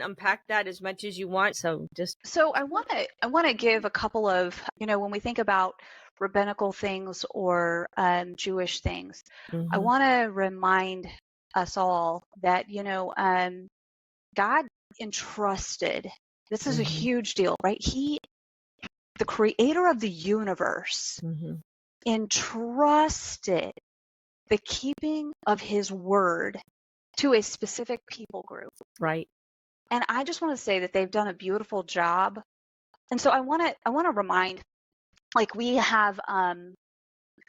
unpack that as much as you want. So just So I want to give a couple of, when we think about rabbinical things or Jewish things, I want to remind us all that, God entrusted, this is a huge deal, right? He, the creator of the universe, entrusted the keeping of his word to a specific people group. right. And I just want to say that they've done a beautiful job. And so I want to remind, like, we have,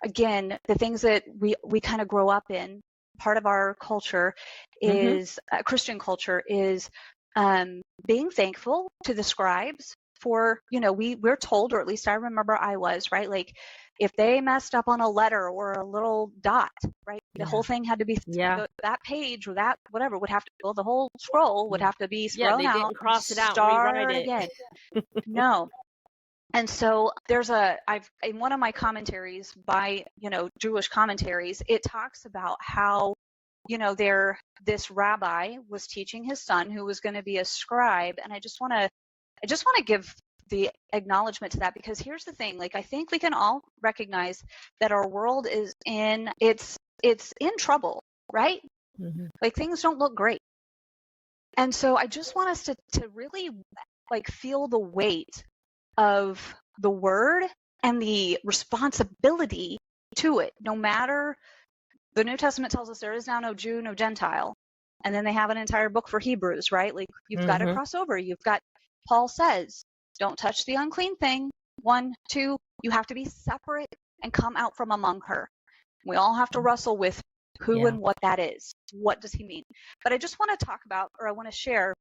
again, the things that we kind of grow up in. Part of our culture is Christian culture is being thankful to the scribes for, we're told, or at least I remember I was, right? Like, if they messed up on a letter or a little dot, right? The whole thing had to be, that page or that whatever would have to, well, the whole scroll would have to be thrown they out. didn't cross it out, start rewrite it again. No. And so in one of my commentaries by, Jewish commentaries, it talks about how, this rabbi was teaching his son who was going to be a scribe. And I just want to give the acknowledgement to that, because here's the thing, like, I think we can all recognize that our world is it's in trouble, right? Like, things don't look great. And so I just want us to really, like, feel the weight of the word and the responsibility to it. No matter, the New Testament tells us there is now no Jew, no Gentile. And then they have an entire book for Hebrews, right? Like, you've got to cross over. You've got, Paul says, don't touch the unclean thing. 1, 2, you have to be separate and come out from among her. We all have to wrestle with who and what that is. What does he mean? But I just want to talk about, or I want to share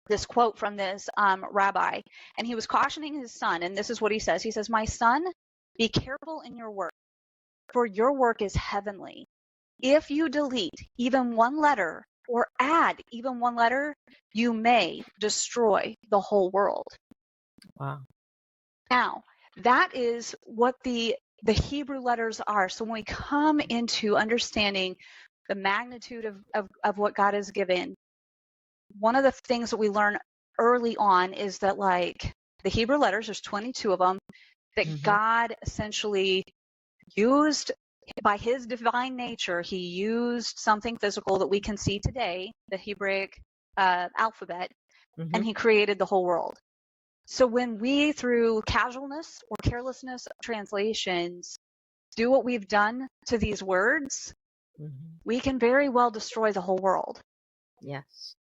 this quote from this rabbi, and he was cautioning his son, and this is what he says. He says, "My son, be careful in your work, for your work is heavenly. If you delete even one letter or add even one letter, you may destroy the whole world." Wow. Now, that is what the Hebrew letters are. So when we come into understanding the magnitude of what God has given, one of the things that we learn early on is that, like, the Hebrew letters, there's 22 of them, that God essentially used, by his divine nature, he used something physical that we can see today, the Hebraic alphabet, and he created the whole world. So when we, through casualness or carelessness of translations, do what we've done to these words, we can very well destroy the whole world. Yes.